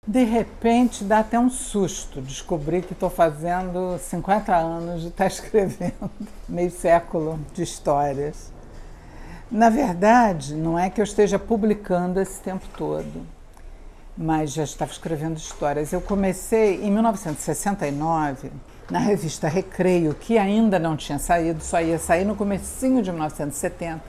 De repente dá até um susto descobrir que estou fazendo 50 anos de estar escrevendo meio século de histórias. Na verdade, não é que eu esteja publicando esse tempo todo, mas já estava escrevendo histórias. Eu comecei em 1969, na revista Recreio, que ainda não tinha saído, só ia sair no comecinho de 1970.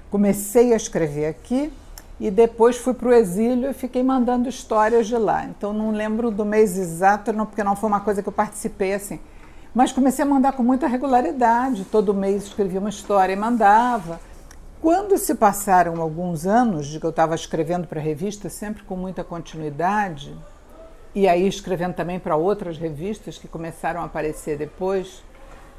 Comecei a escrever aqui e depois fui para o exílio e fiquei mandando histórias de lá. Então não lembro do mês exato, não, porque não foi uma coisa que eu participei assim. Mas comecei a mandar com muita regularidade, todo mês escrevia uma história e mandava. Quando se passaram alguns anos de que eu estava escrevendo para a revista, sempre com muita continuidade, e aí escrevendo também para outras revistas que começaram a aparecer depois,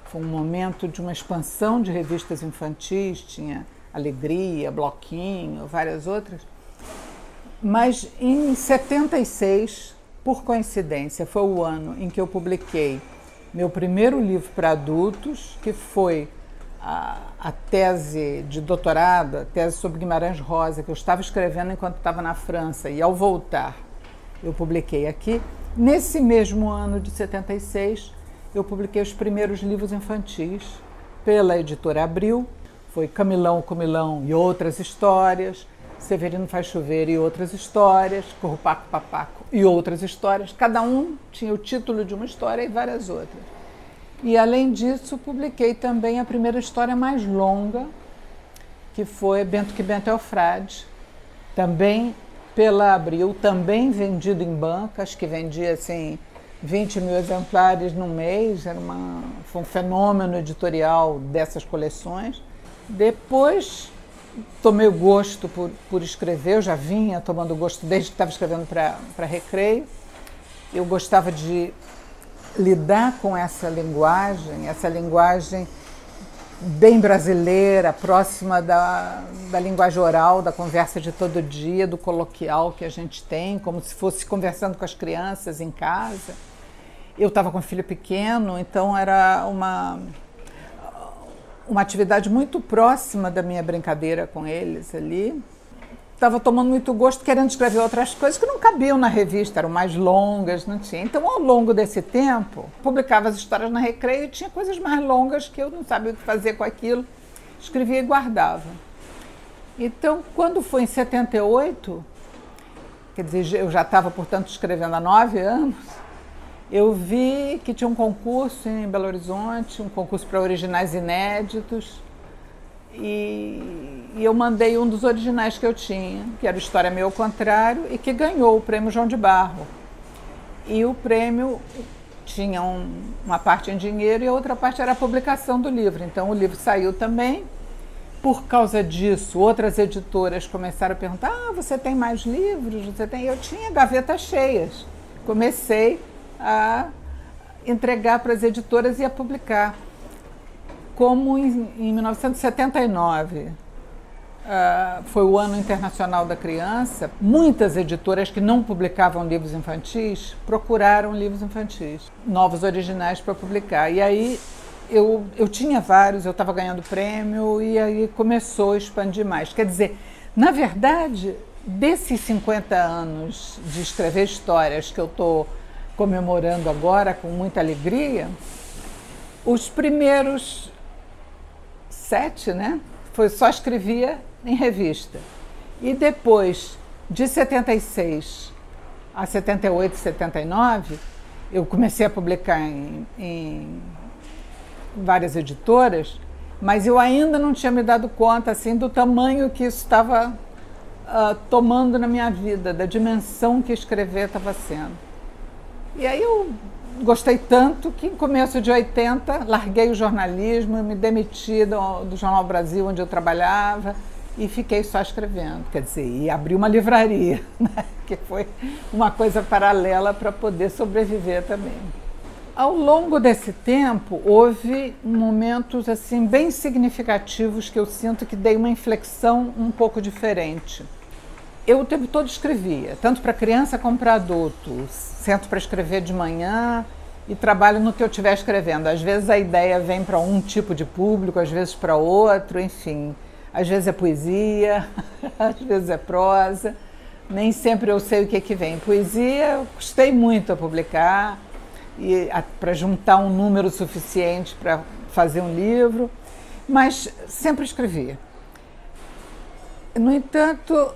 foi um momento de uma expansão de revistas infantis, tinha Alegria, Bloquinho, várias outras. Mas em 76, por coincidência, foi o ano em que eu publiquei meu primeiro livro para adultos, que foi a tese de doutorado, a tese sobre Guimarães Rosa, que eu estava escrevendo enquanto estava na França, e ao voltar eu publiquei aqui. Nesse mesmo ano de 76, eu publiquei os primeiros livros infantis pela editora Abril. Foi Camilão, Comilão e outras histórias, Severino Faz Chover e outras histórias, Currupaco Papaco e outras histórias. Cada um tinha o título de uma história e várias outras. E, além disso, publiquei também a primeira história mais longa, que foi Bento que Bento é o Frade, também pela Abril, também vendido em bancas, que vendia assim 20 mil exemplares no mês, foi um fenômeno editorial dessas coleções. Depois tomei gosto por escrever, eu já vinha tomando gosto desde que estava escrevendo para Recreio. Eu gostava de lidar com essa linguagem bem brasileira, próxima da linguagem oral, da conversa de todo dia, do coloquial que a gente tem, como se fosse conversando com as crianças em casa. Eu estava com um filho pequeno, então era uma atividade muito próxima da minha brincadeira com eles ali. Estava tomando muito gosto, querendo escrever outras coisas que não cabiam na revista, eram mais longas, não tinha. Então, ao longo desse tempo, publicava as histórias na Recreio e tinha coisas mais longas que eu não sabia o que fazer com aquilo. Escrevia e guardava. Então, quando foi em 78, quer dizer, eu já estava, portanto, escrevendo há 9 anos, eu vi que tinha um concurso em Belo Horizonte, um concurso para originais inéditos, e eu mandei um dos originais que eu tinha, que era História Meio ao Contrário, e que ganhou o prêmio João de Barro. E o prêmio tinha uma parte em dinheiro e a outra parte era a publicação do livro. Então o livro saiu também. Por causa disso, outras editoras começaram a perguntar: você tem mais livros? Você tem? Eu tinha gavetas cheias. Comecei a entregar para as editoras e a publicar. Como em 1979 foi o Ano Internacional da Criança, muitas editoras que não publicavam livros infantis procuraram livros infantis, novos originais para publicar. E aí eu tinha vários, eu estava ganhando prêmio e aí começou a expandir mais. Quer dizer, na verdade, desses 50 anos de escrever histórias que eu estou comemorando agora com muita alegria, os primeiros 7, né? Só escrevia em revista. E depois, de 76 a 78, 79, eu comecei a publicar em várias editoras, mas eu ainda não tinha me dado conta assim, do tamanho que isso estava tomando na minha vida, da dimensão que escrever estava sendo. E aí eu gostei tanto que, em começo de 80, larguei o jornalismo, me demiti do Jornal Brasil, onde eu trabalhava, e fiquei só escrevendo. Quer dizer, e abri uma livraria, né? Que foi uma coisa paralela para poder sobreviver também. Ao longo desse tempo, houve momentos assim, bem significativos que eu sinto que dei uma inflexão um pouco diferente. Eu o tempo todo escrevia, tanto para criança como para adulto. Sento para escrever de manhã e trabalho no que eu estiver escrevendo. Às vezes a ideia vem para um tipo de público, às vezes para outro, enfim. Às vezes é poesia, às vezes é prosa, nem sempre eu sei o que vem. Poesia, eu custei muito a publicar, para juntar um número suficiente para fazer um livro, mas sempre escrevia. No entanto,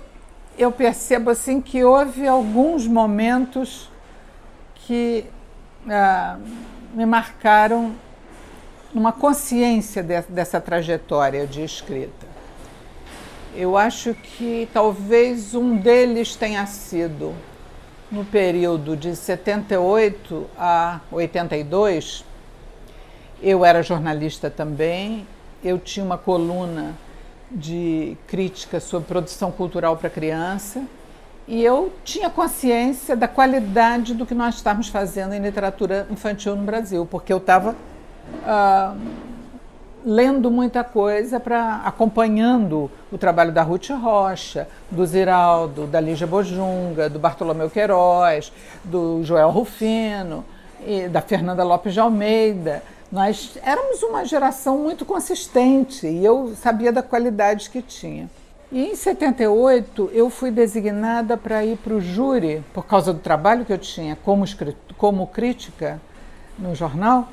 eu percebo assim que houve alguns momentos que me marcaram numa consciência dessa trajetória de escrita. Eu acho que talvez um deles tenha sido no período de 78 a 82. Eu era jornalista também, eu tinha uma coluna de crítica sobre produção cultural para criança e eu tinha consciência da qualidade do que nós estávamos fazendo em literatura infantil no Brasil, porque eu estava lendo muita coisa, acompanhando o trabalho da Ruth Rocha, do Ziraldo, da Lígia Bojunga, do Bartolomeu Queiroz, do Joel Rufino, e da Fernanda Lopes de Almeida. Nós éramos uma geração muito consistente e eu sabia da qualidade que tinha. E em 78 eu fui designada para ir para o júri, por causa do trabalho que eu tinha como crítica no jornal,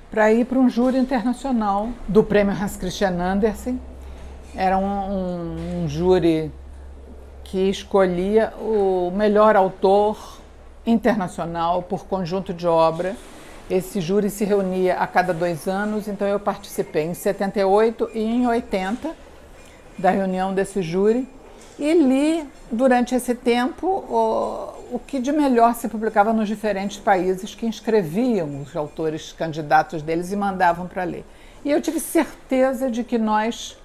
para ir para um júri internacional do prêmio Hans Christian Andersen. Era um júri que escolhia o melhor autor internacional por conjunto de obra. Esse júri se reunia a cada 2 anos, então eu participei em 78 e em 80 da reunião desse júri e li durante esse tempo o que de melhor se publicava nos diferentes países que inscreviam os autores candidatos deles e mandavam para ler. E eu tive certeza de que nós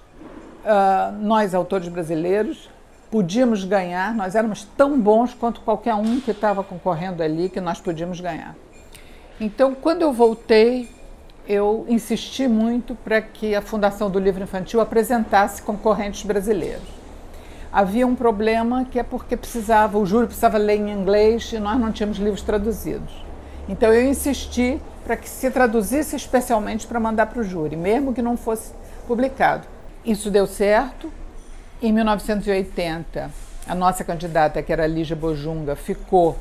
autores brasileiros, podíamos ganhar, nós éramos tão bons quanto qualquer um que estava concorrendo ali, que nós podíamos ganhar. Então, quando eu voltei, eu insisti muito para que a Fundação do Livro Infantil apresentasse concorrentes brasileiros. Havia um problema que é porque o júri precisava ler em inglês e nós não tínhamos livros traduzidos. Então eu insisti para que se traduzisse especialmente para mandar para o júri, mesmo que não fosse publicado. Isso deu certo. Em 1980, a nossa candidata, que era a Lígia Bojunga, ficou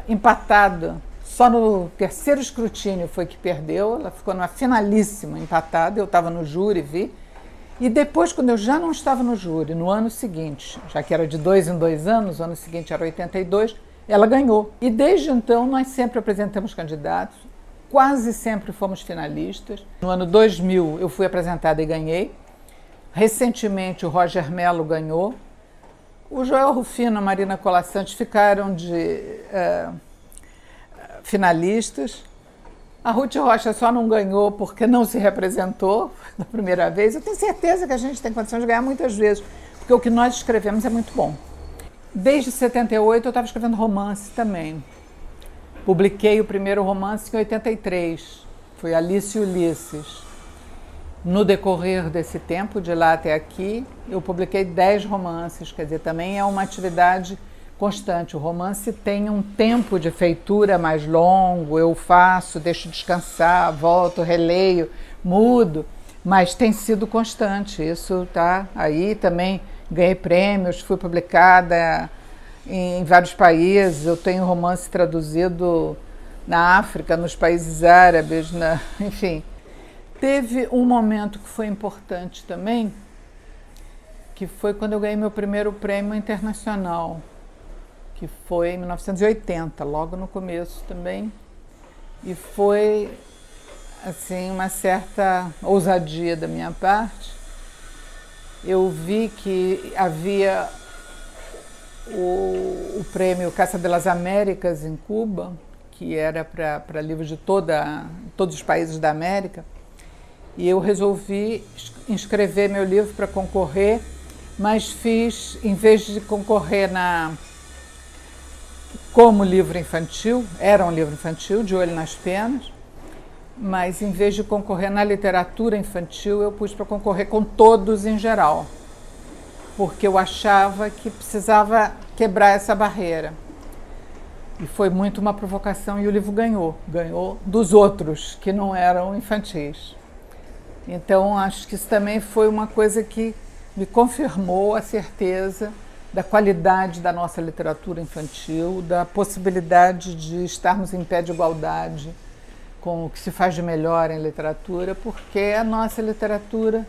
empatada. Só no terceiro escrutínio foi que perdeu, ela ficou numa finalíssima empatada, eu estava no júri, vi. E depois, quando eu já não estava no júri, no ano seguinte, já que era de 2 em 2 anos, o ano seguinte era 82, ela ganhou. E desde então nós sempre apresentamos candidatos, quase sempre fomos finalistas. No ano 2000 eu fui apresentada e ganhei. Recentemente o Roger Mello ganhou. O Joel Rufino e a Marina Colasanti ficaram de finalistas. A Ruth Rocha só não ganhou porque não se representou na primeira vez. Eu tenho certeza que a gente tem condição de ganhar muitas vezes, porque o que nós escrevemos é muito bom. Desde 78 eu estava escrevendo romance também. Publiquei o primeiro romance em 83, foi Alice e Ulisses. No decorrer desse tempo, de lá até aqui, eu publiquei 10 romances, quer dizer, também é uma atividade constante. O romance tem um tempo de feitura mais longo, eu faço, deixo descansar, volto, releio, mudo, mas tem sido constante. Isso tá aí também, ganhei prêmios, fui publicada em vários países, eu tenho romance traduzido na África, nos países árabes, enfim. Teve um momento que foi importante também, que foi quando eu ganhei meu primeiro prêmio internacional, que foi em 1980, logo no começo também, e foi assim uma certa ousadia da minha parte. Eu vi que havia o prêmio Casa de las Américas em Cuba, que era para livros de todos os países da América, e eu resolvi inscrever meu livro para concorrer, mas fiz, em vez de concorrer como livro infantil, era um livro infantil, De Olho nas Penas, mas em vez de concorrer na literatura infantil, eu pus para concorrer com todos em geral, porque eu achava que precisava quebrar essa barreira. E foi muito uma provocação e o livro ganhou dos outros, que não eram infantis. Então, acho que isso também foi uma coisa que me confirmou a certeza da qualidade da nossa literatura infantil, da possibilidade de estarmos em pé de igualdade com o que se faz de melhor em literatura, porque a nossa literatura,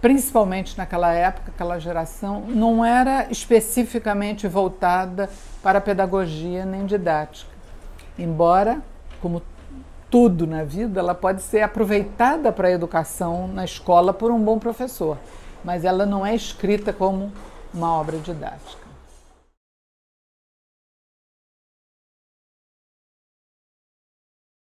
principalmente naquela época, aquela geração, não era especificamente voltada para a pedagogia nem didática. Embora, como tudo na vida, ela pode ser aproveitada para a educação na escola por um bom professor, mas ela não é escrita como uma obra didática.